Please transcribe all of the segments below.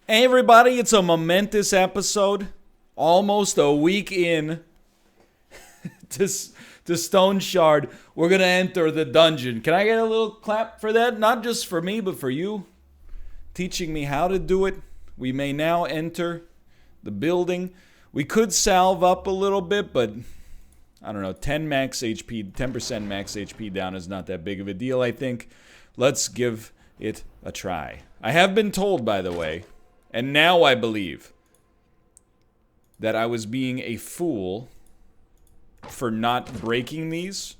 Hey everybody, it's a momentous episode. Almost a week in to, to Stoneshard. We're going to enter the dungeon. Can I get a little clap for that? Not just for me, but for you. Teaching me how to do it. We may now enter the building. We could salve up a little bit, but I don't know. 10% max HP down is not that big of a deal, I think. Let's give it a try. I have been told, by the way, and now I believe that I was being a fool for not breaking these.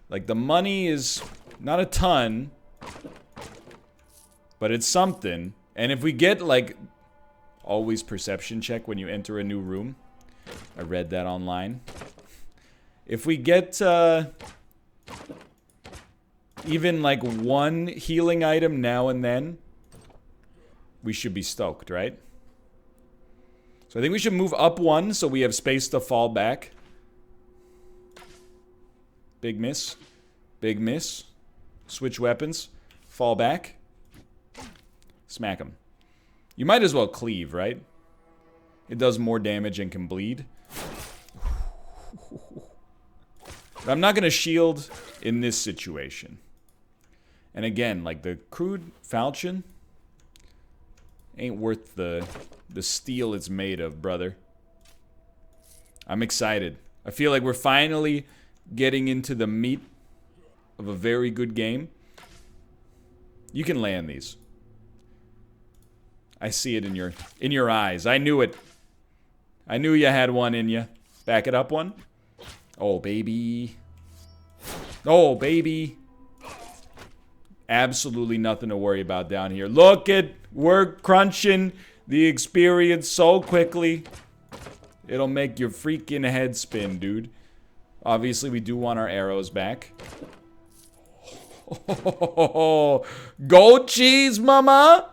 Like, the money is not a ton, but it's something. And if we get, like, always perception check when you enter a new room. I read that online. If we get even, like, one healing item now and then, we should be stoked, right? So I think we should move up one so we have space to fall back. Big miss. Big miss. Switch weapons. Fall back. Smack him. You might as well cleave, right? It does more damage and can bleed. But I'm not going to shield in this situation. And again, like the crude falchion ain't worth the steel it's made of, brother. I'm excited. I feel like we're finally getting into the meat of a very good game. You can land these. I see it in your eyes. I knew it. I knew you had one in you. Back it up one. Oh, baby. Oh, baby. Absolutely nothing to worry about down here. Look at, we're crunching the experience so quickly. It'll make your freaking head spin, dude. Obviously, we do want our arrows back. Oh, goat cheese, mama.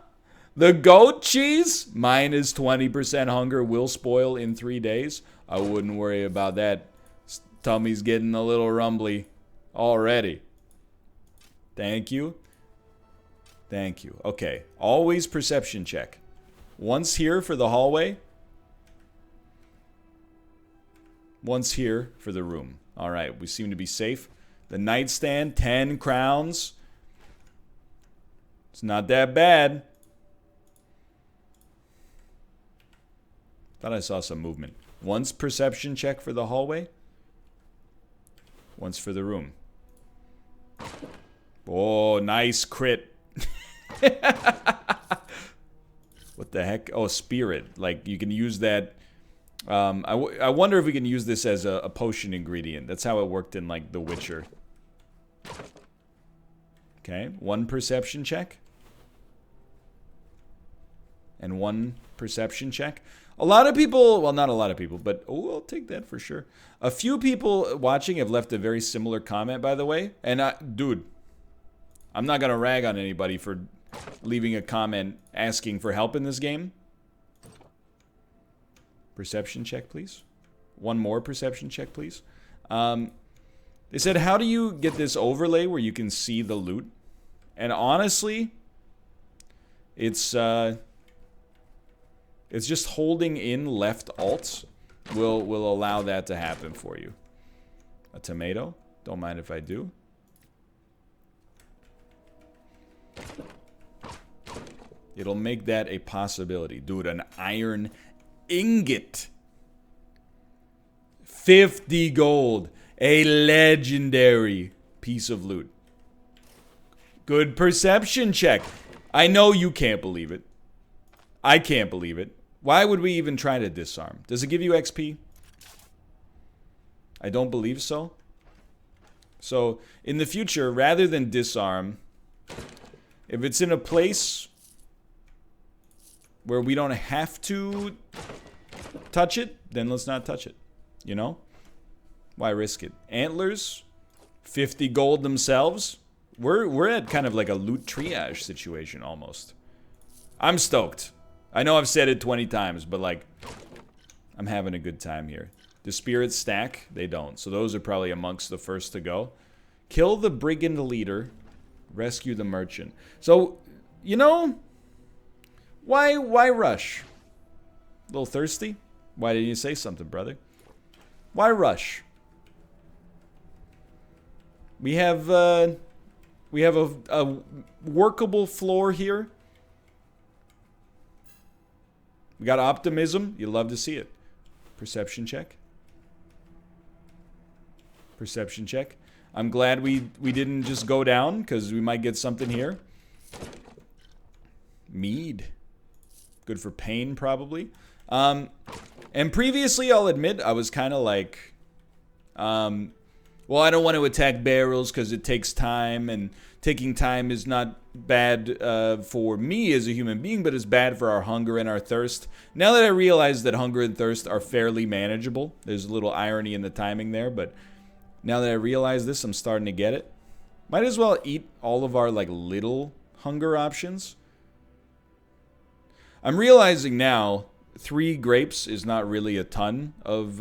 The goat cheese, minus 20% hunger, will spoil in 3 days. I wouldn't worry about that. Tummy's getting a little rumbly already. Thank you. Thank you. Okay. Always perception check. Once here for the hallway. Once here for the room. Alright, we seem to be safe. The nightstand, 10 crowns. It's not that bad. Thought I saw some movement. Once perception check for the hallway. Once for the room. Oh, nice crit. What the heck? Oh, spirit. Like, you can use that. I wonder if we can use this as a potion ingredient. That's how it worked in, like, The Witcher. Okay, one perception check. And one perception check. A lot of people, well, not a lot of people, but oh, I'll take that for sure. A few people watching have left a very similar comment, by the way. And, dude, I'm not going to rag on anybody for leaving a comment asking for help in this game. Perception check, please. One more perception check, please. They said, how do you get this overlay where you can see the loot? And honestly, it's just holding in left alt will allow that to happen for you. A tomato? Don't mind if I do. It'll make that a possibility. Dude, an iron ingot. 50 gold. A legendary piece of loot. Good perception check. I know you can't believe it. I can't believe it. Why would we even try to disarm? Does it give you XP? I don't believe so. So, in the future, rather than disarm, if it's in a place where we don't have to touch it, then let's not touch it. You know? Why risk it? Antlers, 50 gold themselves. We're at kind of like a loot triage situation almost. I'm stoked. I know I've said it 20 times, but like, I'm having a good time here. The spirits stack, they don't. So those are probably amongst the first to go. Kill the brigand leader. Rescue the merchant. So, you know, Why rush? A little thirsty? Why didn't you say something, brother? Why rush? We have a workable floor here. We got optimism. You love to see it. Perception check. Perception check. I'm glad we didn't just go down, because we might get something here. Mead. Good for pain, probably. And previously, I'll admit, I was kind of like... well, I don't want to attack barrels because it takes time, and taking time is not bad for me as a human being, but it's bad for our hunger and our thirst. Now that I realize that hunger and thirst are fairly manageable, there's a little irony in the timing there, but now that I realize this, I'm starting to get it. Might as well eat all of our, like, little hunger options. I'm realizing now 3 grapes is not really a ton of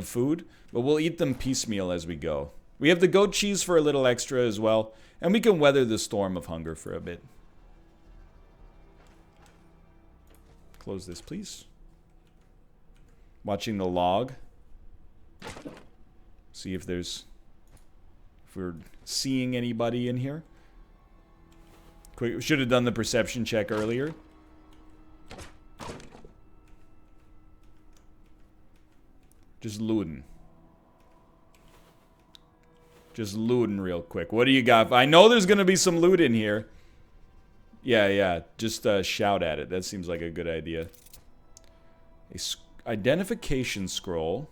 food, but we'll eat them piecemeal as we go. We have the goat cheese for a little extra as well, and we can weather the storm of hunger for a bit. Close this, please. Watching the log. See if we're seeing anybody in here. Quick, we should have done the perception check earlier. Just looting. Just looting real quick. What do you got? I know there's going to be some loot in here. Yeah. Just shout at it. That seems like a good idea. Identification scroll.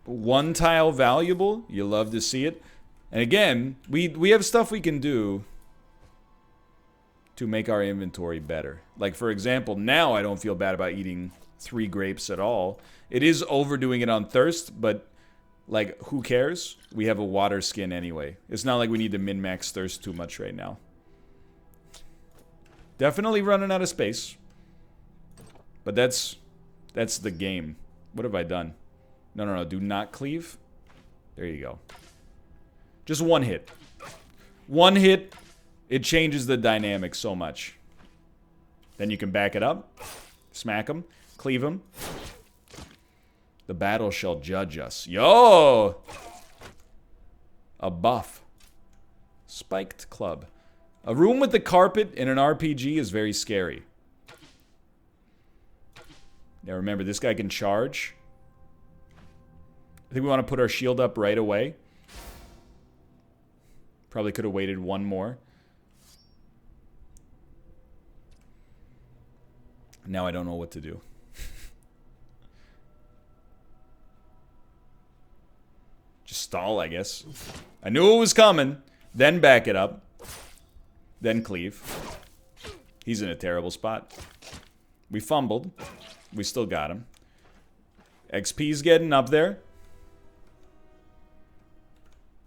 1 tile valuable. You love to see it. And again, we have stuff we can do to make our inventory better. Like, for example, now I don't feel bad about eating 3 grapes at all. It is overdoing it on thirst, but, like, who cares? We have a water skin anyway. It's not like we need to min-max thirst too much right now. Definitely running out of space. But that's the game. What have I done? No. Do not cleave. There you go. Just 1 hit. 1 hit. It changes the dynamic so much. Then you can back it up. Smack them. Cleave them. The battle shall judge us. Yo! A buff. Spiked club. A room with the carpet in an RPG is very scary. Now remember, this guy can charge. I think we want to put our shield up right away. Probably could have waited 1 more. Now I don't know what to do. Just stall, I guess. I knew it was coming. Then back it up. Then cleave. He's in a terrible spot. We fumbled. We still got him. XP's getting up there.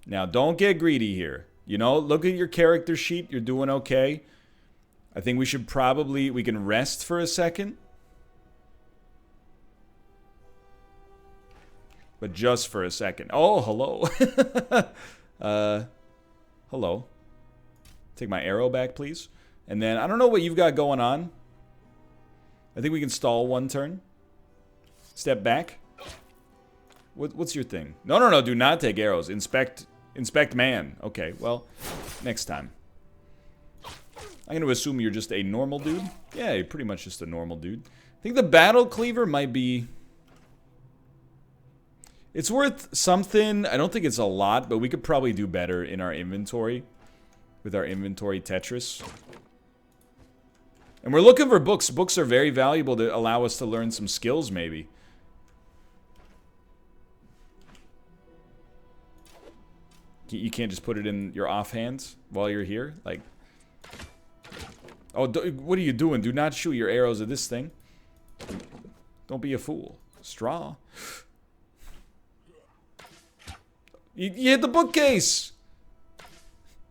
Now, don't get greedy here. You know, look at your character sheet. You're doing okay. I think we should probably... We can rest for a second. But just for a second. Oh, hello. Hello. Take my arrow back, please. And then, I don't know what you've got going on. I think we can stall 1 turn. Step back. What's your thing? No. Do not take arrows. Inspect man. Okay, well, next time. I'm going to assume you're just a normal dude. Yeah, you're pretty much just a normal dude. I think the battle cleaver might be... It's worth something. I don't think it's a lot, but we could probably do better in our inventory. With our inventory Tetris. And we're looking for books. Books are very valuable to allow us to learn some skills, maybe. You can't just put it in your offhand while you're here? Like... Oh, what are you doing? Do not shoot your arrows at this thing. Don't be a fool. Straw. You hit the bookcase!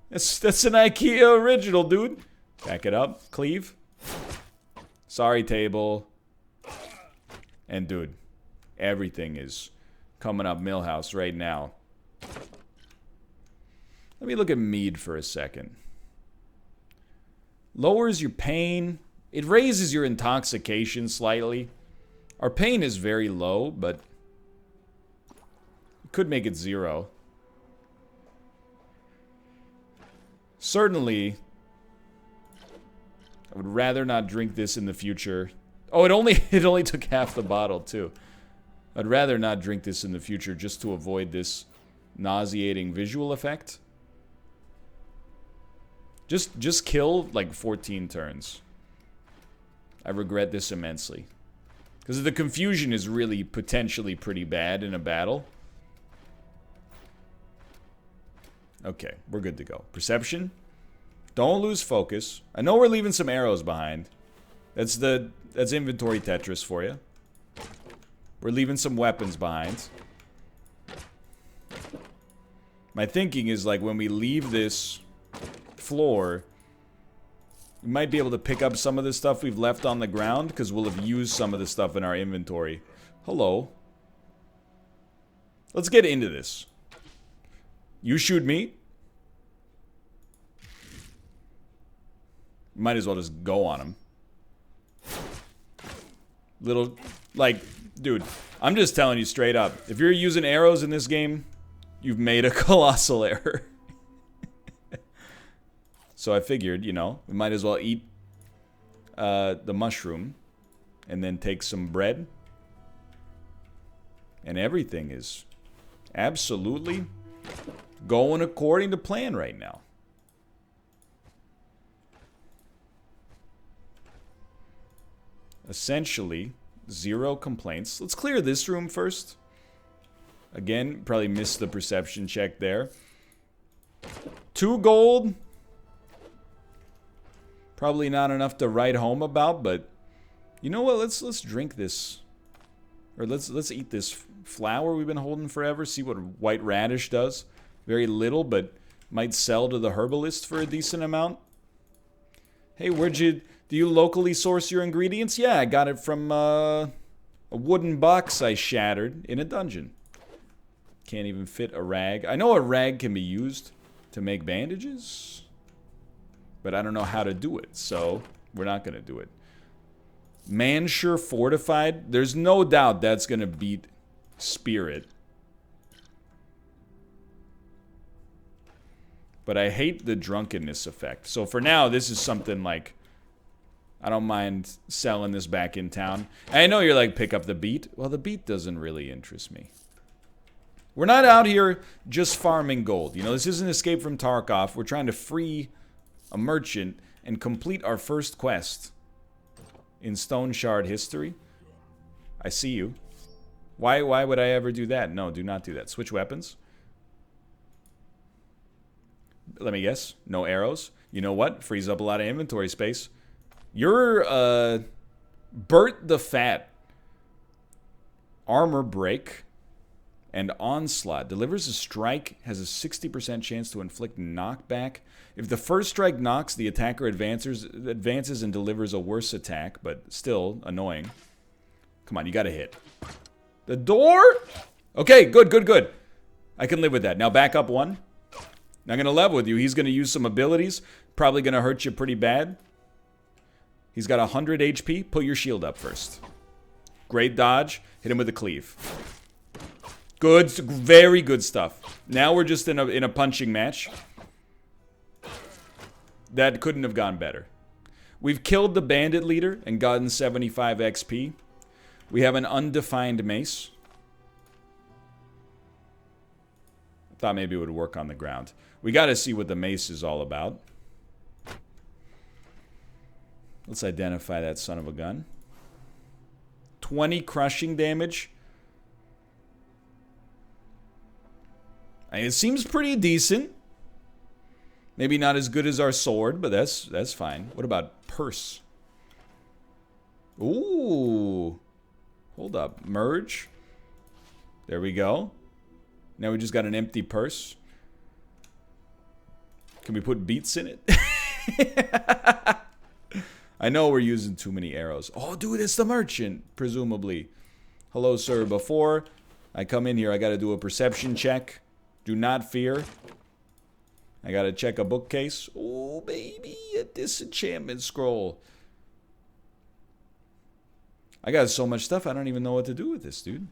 That's an IKEA original, dude. Back it up. Cleave. Sorry, table. And, dude, everything is coming up Millhouse right now. Let me look at mead for a second. Lowers your pain. It raises your intoxication slightly. Our pain is very low, but it could make it 0. Certainly, I would rather not drink this in the future. Oh, it only took half the bottle too. I'd rather not drink this in the future just to avoid this nauseating visual effect. Just kill like 14 turns. I regret this immensely. Because the confusion is really potentially pretty bad in a battle. Okay, we're good to go. Perception. Don't lose focus. I know we're leaving some arrows behind. That's inventory Tetris for you. We're leaving some weapons behind. My thinking is like when we leave this floor, we might be able to pick up some of the stuff we've left on the ground because we'll have used some of the stuff in our inventory. Hello. Let's get into this. You shoot me. Might as well just go on him. Little, like, dude, I'm just telling you straight up. If you're using arrows in this game, you've made a colossal error. So I figured, you know, we might as well eat the mushroom and then take some bread. And everything is absolutely going according to plan right now. Essentially, 0 complaints. Let's clear this room first. Again, probably missed the perception check there. 2 gold. Probably not enough to write home about, but you know what? Let's drink this. Or let's eat this flower we've been holding forever. See what white radish does. Very little, but might sell to the herbalist for a decent amount. Hey, do you locally source your ingredients? Yeah, I got it from a wooden box I shattered in a dungeon. Can't even fit a rag. I know a rag can be used to make bandages, but I don't know how to do it, so we're not going to do it. Mansure Fortified. There's no doubt that's going to beat Spirit. But I hate the drunkenness effect. So for now, this is something like, I don't mind selling this back in town. I know you're like, pick up the beat. Well, the beat doesn't really interest me. We're not out here just farming gold. You know, this isn't Escape from Tarkov. We're trying to free a merchant and complete our first quest in Stoneshard history. I see you. Why would I ever do that? No, do not do that. Switch weapons. Let me guess. No arrows. You know what? Frees up a lot of inventory space. You're, Bert the Fat. Armor break. And onslaught. Delivers a strike. Has a 60% chance to inflict knockback. If the first strike knocks, the attacker advances and delivers a worse attack. But still annoying. Come on, you gotta hit. The door? Okay, good. I can live with that. Now back up 1. Not gonna level with you. He's gonna use some abilities. Probably gonna hurt you pretty bad. He's got 100 HP. Put your shield up first. Great dodge. Hit him with a cleave. Good, very good stuff. Now we're just in a punching match. That couldn't have gone better. We've killed the bandit leader and gotten 75 XP. We have an undefined mace. Thought maybe it would work on the ground. We gotta see what the mace is all about. Let's identify that son of a gun. 20 crushing damage. I mean, it seems pretty decent. Maybe not as good as our sword, but that's fine. What about purse? Ooh. Hold up. Merge. There we go. Now we just got an empty purse. Can we put beats in it? I know we're using too many arrows. Oh, dude, it's the merchant, presumably. Hello, sir. Before I come in here, I got to do a perception check. Do not fear. I gotta check a bookcase. Oh, baby, a disenchantment scroll. I got so much stuff, I don't even know what to do with this, dude.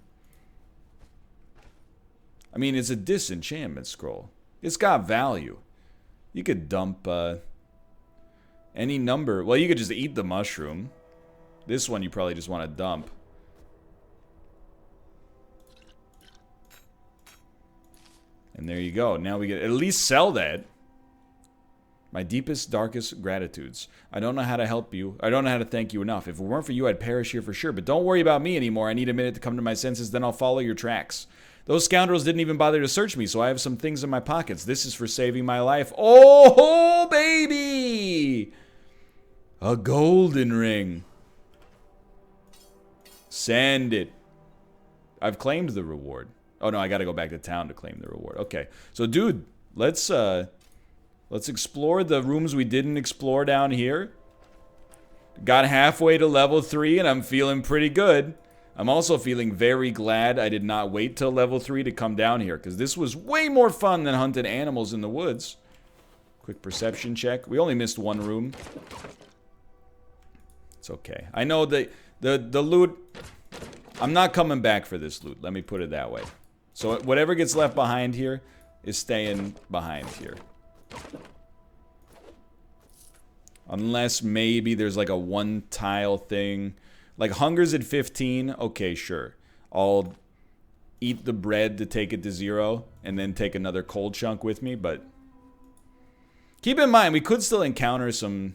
I mean, it's a disenchantment scroll. It's got value. You could dump any number. Well, you could just eat the mushroom. This one you probably just want to dump. And there you go. Now we get at least sell that. My deepest, darkest gratitudes. I don't know how to help you. I don't know how to thank you enough. If it weren't for you, I'd perish here for sure. But don't worry about me anymore. I need a minute to come to my senses, then I'll follow your tracks. Those scoundrels didn't even bother to search me, so I have some things in my pockets. This is for saving my life. Oh, baby! A golden ring. Send it. I've claimed the reward. Oh, no, I gotta go back to town to claim the reward. Okay. So, dude, let's explore the rooms we didn't explore down here. Got halfway to level 3, and I'm feeling pretty good. I'm also feeling very glad I did not wait till level 3 to come down here, because this was way more fun than hunting animals in the woods. Quick perception check. We only missed one room. It's okay. I know the loot... I'm not coming back for this loot. Let me put it that way. So whatever gets left behind here is staying behind here. Unless maybe there's like a one tile thing. Like hunger's at 15. Okay, sure. I'll eat the bread to take it to 0 and then take another cold chunk with me, but keep in mind we could still encounter some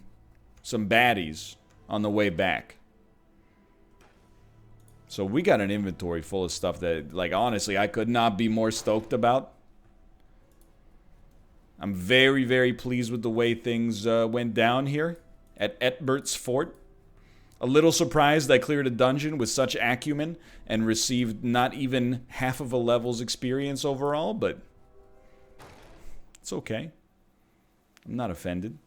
baddies on the way back. So we got an inventory full of stuff that, like, honestly, I could not be more stoked about. I'm very, very pleased with the way things went down here at Etbert's Fort. A little surprised I cleared a dungeon with such acumen and received not even half of a level's experience overall, but it's okay. I'm not offended.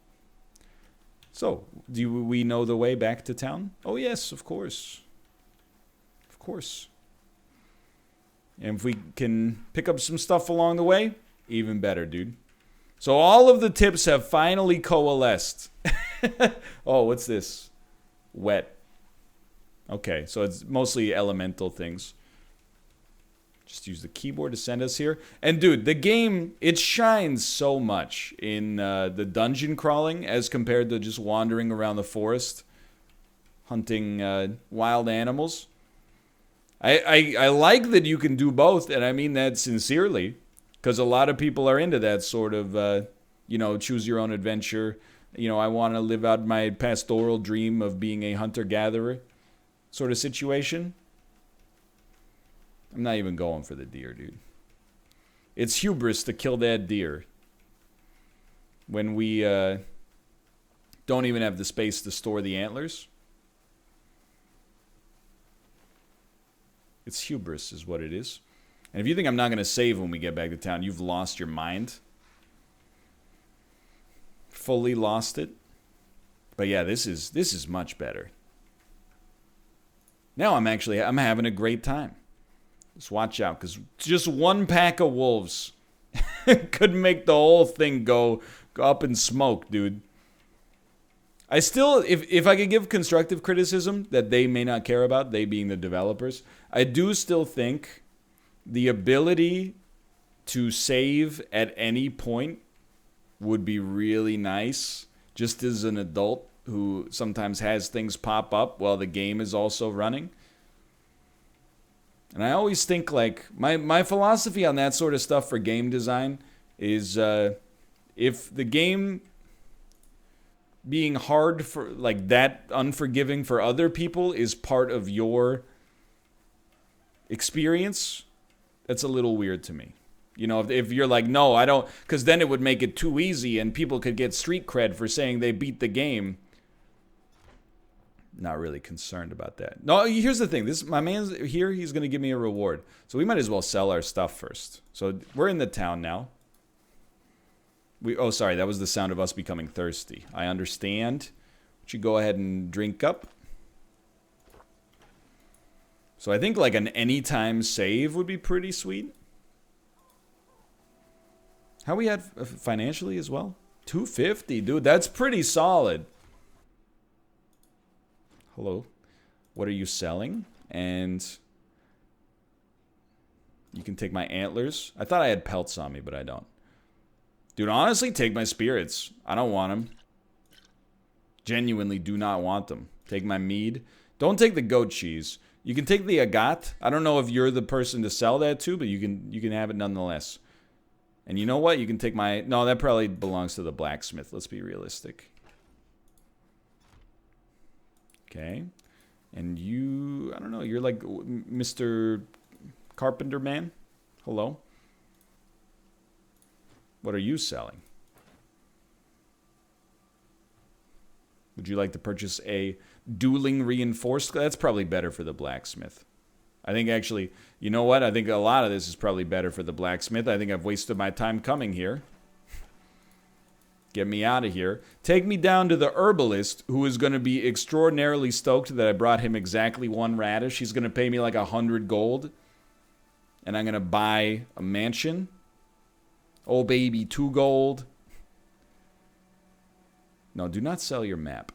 So, do we know the way back to town? Oh yes, of course. Of course. And if we can pick up some stuff along the way, even better, dude. So all of the tips have finally coalesced. Oh, what's this? Wet. Okay, so it's mostly elemental things. Just use the keyboard to send us here. And dude, the game, it shines so much in the dungeon crawling as compared to just wandering around the forest, hunting wild animals. I like that you can do both, and I mean that sincerely, because a lot of people are into that sort of, you know, choose your own adventure. You know, I want to live out my pastoral dream of being a hunter-gatherer sort of situation. I'm not even going for the deer, dude. It's hubris to kill that deer when we don't even have the space to store the antlers. It's hubris is what it is. And if you think I'm not going to save when we get back to town, you've lost your mind. Fully lost it. But yeah, this is much better. Now I'm having a great time. Just watch out, because just one pack of wolves could make the whole thing go up in smoke, dude. I still, if I could give constructive criticism that they may not care about, they being the developers, I do still think the ability to save at any point would be really nice, just as an adult who sometimes has things pop up while the game is also running. And I always think, like, my philosophy on that sort of stuff for game design is if the game being hard for, like, that unforgiving for other people is part of your experience, that's a little weird to me. You know, if you're like, no, I don't, because then it would make it too easy and people could get street cred for saying they beat the game. Not really concerned about that. No, here's the thing. My man's here, he's going to give me a reward. So we might as well sell our stuff first. So we're in the town now. Oh, sorry, that was the sound of us becoming thirsty. I understand. Why don't you go ahead and drink up? So I think like an anytime save would be pretty sweet. How we had financially as well? 250, dude. That's pretty solid. Hello. What are you selling? And you can take my antlers. I thought I had pelts on me, but I don't. Dude, honestly, take my spirits. I don't want them. Genuinely do not want them. Take my mead. Don't take the goat cheese. You can take the agate. I don't know if you're the person to sell that to, but you can have it nonetheless. And you know what? You can take my... No, that probably belongs to the blacksmith. Let's be realistic. Okay. And you... I don't know. You're like Mr. Carpenter Man? Hello? What are you selling? Would you like to purchase a dueling reinforced? That's probably better for the blacksmith. I think actually, you know what? I think a lot of this is probably better for the blacksmith. I think I've wasted my time coming here. Get me out of here. Take me down to the herbalist, who is going to be extraordinarily stoked that I brought him exactly 1 radish. He's going to pay me like 100 gold. And I'm going to buy a mansion. Oh, baby, 2 gold. No, do not sell your map.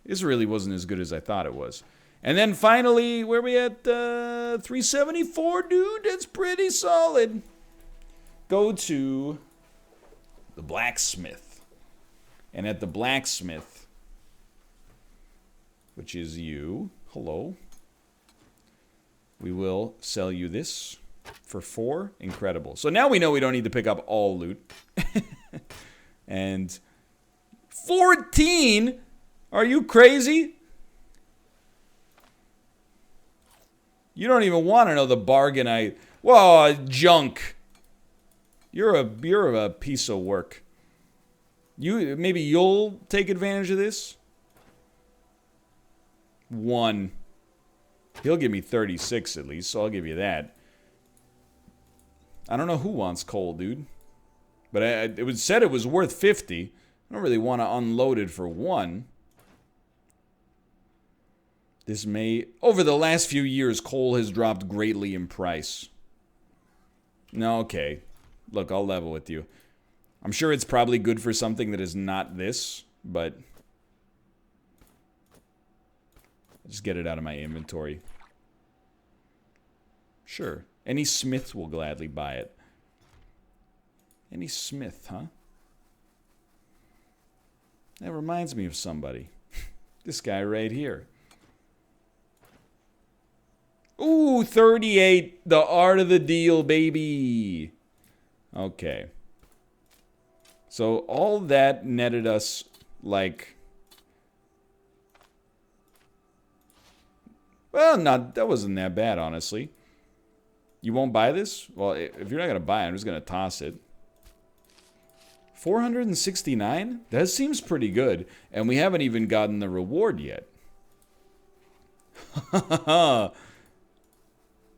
This really wasn't as good as I thought it was. And then finally, where are we at? 374, dude. That's pretty solid. Go to the blacksmith. And at the blacksmith, which is you, hello, we will sell you this for 4. Incredible. So now we know we don't need to pick up all loot. And 14? Are you crazy? You don't even want to know the bargain I... Whoa, junk. You're a piece of work. Maybe you'll take advantage of this? 1. He'll give me 36 at least, so I'll give you that. I don't know who wants coal, dude. But it was said it was worth 50. I don't really want to unload it for 1. This may... Over the last few years, coal has dropped greatly in price. No, okay. Look, I'll level with you. I'm sure it's probably good for something that is not this, but... I'll just get it out of my inventory. Sure. Any smith will gladly buy it. Any smith, huh? That reminds me of somebody. This guy right here. Ooh, 38. The art of the deal, baby. Okay. So all that netted us like... Well, that wasn't that bad, honestly. You won't buy this? Well, if you're not going to buy it, I'm just going to toss it. 469? That seems pretty good. And we haven't even gotten the reward yet.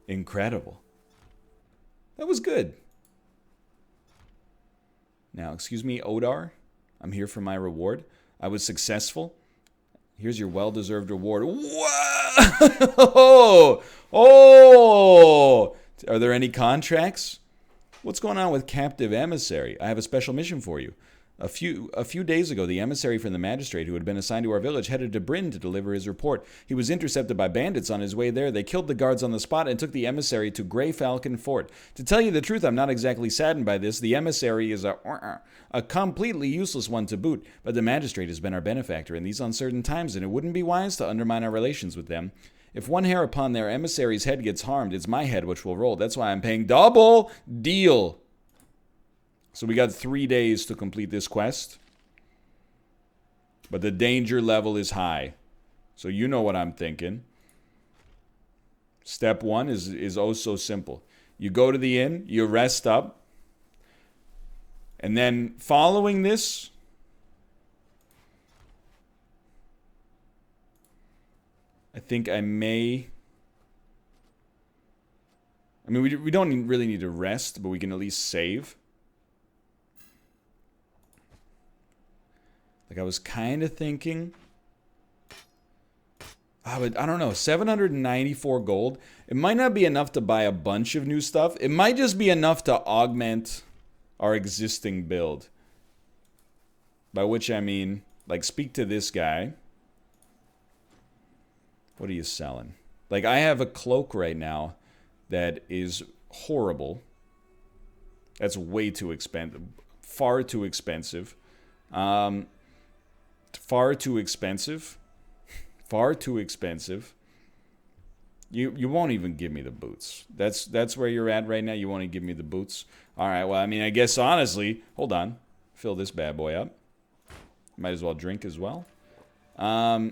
Incredible. That was good. Now, excuse me, Odar. I'm here for my reward. I was successful. Here's your well-deserved reward. Whoa! Oh! Are there any contracts? What's going on with Captive Emissary? I have a special mission for you. A few days ago, the emissary from the magistrate who had been assigned to our village headed to Bryn to deliver his report. He was intercepted by bandits on his way there. They killed the guards on the spot and took the emissary to Grey Falcon Fort. To tell you the truth, I'm not exactly saddened by this. The emissary is a completely useless one to boot, but the magistrate has been our benefactor in these uncertain times, and it wouldn't be wise to undermine our relations with them. If one hair upon their emissary's head gets harmed, it's my head which will roll. That's why I'm paying double. Deal. So we got 3 days to complete this quest. But the danger level is high. So you know what I'm thinking. Step 1 is oh so simple. You go to the inn, you rest up. And then following this, I think I may... I mean, we don't really need to rest, but we can at least save. Like, I was kind of thinking... I don't know, 794 gold. It might not be enough to buy a bunch of new stuff. It might just be enough to augment our existing build. By which I mean, like, speak to this guy. What are you selling? Like, I have a cloak right now that is horrible. That's way too expensive. Far too expensive. Far too expensive. Far too expensive. You won't even give me the boots. That's where you're at right now. You won't even give me the boots. All right, well, I mean, I guess honestly, hold on. Fill this bad boy up. Might as well drink as well. Oh,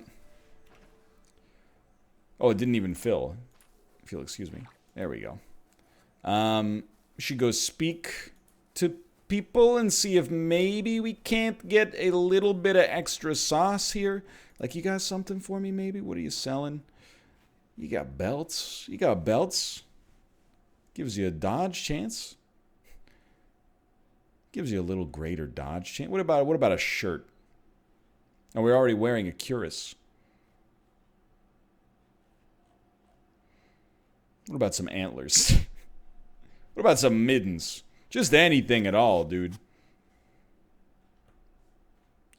it didn't even fill. Excuse me. There we go. We should go speak to people and see if maybe we can't get a little bit of extra sauce here. Like, you got something for me maybe? What are you selling? You got belts. You got belts. Gives you a dodge chance. Gives you a little greater dodge chance. What about a shirt? And we're already wearing a cuirass. What about some antlers? What about some middens? Just anything at all, dude. I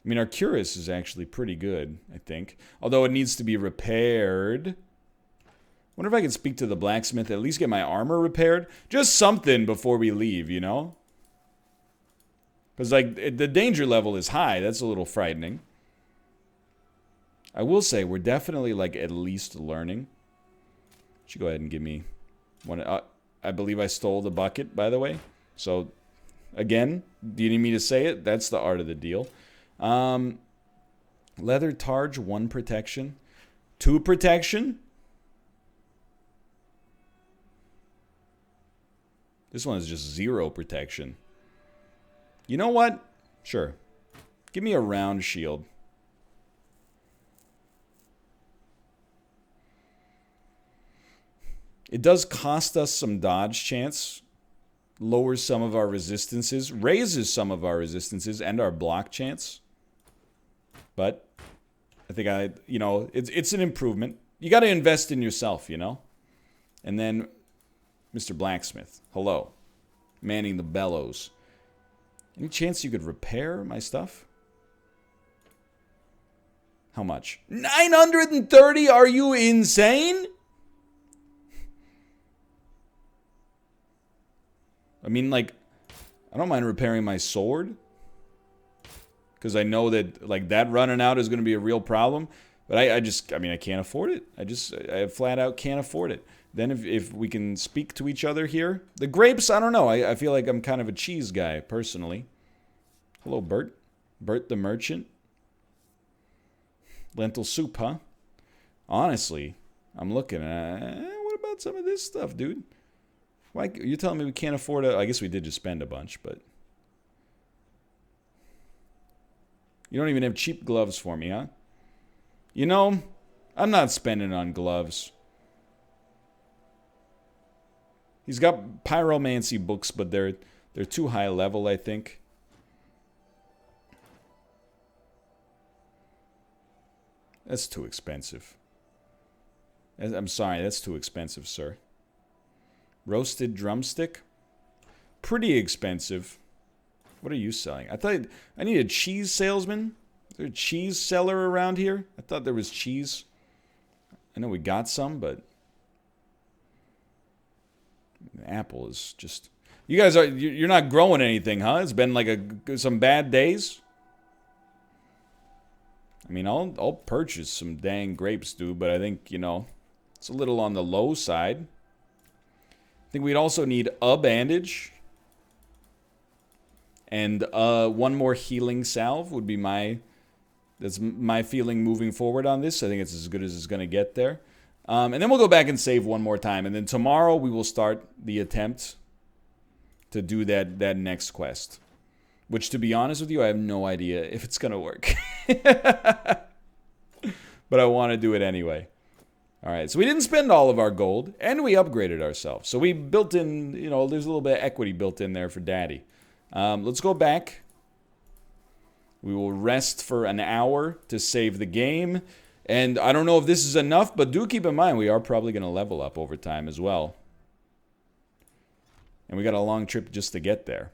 mean, our cuirass is actually pretty good, I think. Although it needs to be repaired. Wonder if I can speak to the blacksmith, at least get my armor repaired. Just something before we leave, you know? Because, like, the danger level is high. That's a little frightening. I will say, we're definitely, like, at least learning. Should go ahead and give me one. I believe I stole the bucket, by the way. So, again, do you need me to say it? That's the art of the deal. Leather targe, 1 protection. 2 protection? This one is just 0 protection. You know what? Sure. Give me a round shield. It does cost us some dodge chance. Lowers some of our resistances. Raises some of our resistances and our block chance. But I think it's an improvement. You got to invest in yourself, you know? And then Mr. Blacksmith. Hello. Manning the bellows. Any chance you could repair my stuff? How much? 930? Are you insane? I mean, like, I don't mind repairing my sword. Because I know that, like, that running out is going to be a real problem. But I can't afford it. I flat out can't afford it. Then if we can speak to each other here. The grapes, I don't know. I feel like I'm kind of a cheese guy, personally. Hello, Bert. Bert the merchant. Lentil soup, huh? Honestly, I'm looking at, what about some of this stuff, dude? Why, you're telling me we can't afford it? I guess we did just spend a bunch, but... You don't even have cheap gloves for me, huh? You know, I'm not spending on gloves. He's got pyromancy books, but they're too high level, I think. That's too expensive. I'm sorry, that's too expensive, sir. Roasted drumstick? Pretty expensive. What are you selling? I thought I need a cheese salesman. Is there a cheese seller around here? I thought there was cheese. I know we got some, but the apple is just... You guys you're not growing anything, huh? It's been like some bad days. I mean, I'll purchase some dang grapes, dude, but I think, you know, it's a little on the low side. I think we'd also need a bandage. And one more healing salve would be that's my feeling moving forward on this. I think it's as good as it's going to get there. And then we'll go back and save one more time. And then tomorrow we will start the attempt to do that next quest. Which, to be honest with you, I have no idea if it's going to work. But I want to do it anyway. All right, so we didn't spend all of our gold, and we upgraded ourselves. So we built in, you know, there's a little bit of equity built in there for Daddy. Let's go back. We will rest for an hour to save the game. And I don't know if this is enough, but do keep in mind we are probably going to level up over time as well. And we got a long trip just to get there.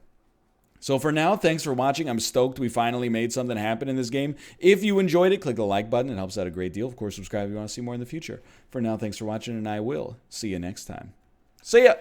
So for now, thanks for watching. I'm stoked we finally made something happen in this game. If you enjoyed it, click the like button. It helps out a great deal. Of course, subscribe if you want to see more in the future. For now, thanks for watching, and I will see you next time. See ya!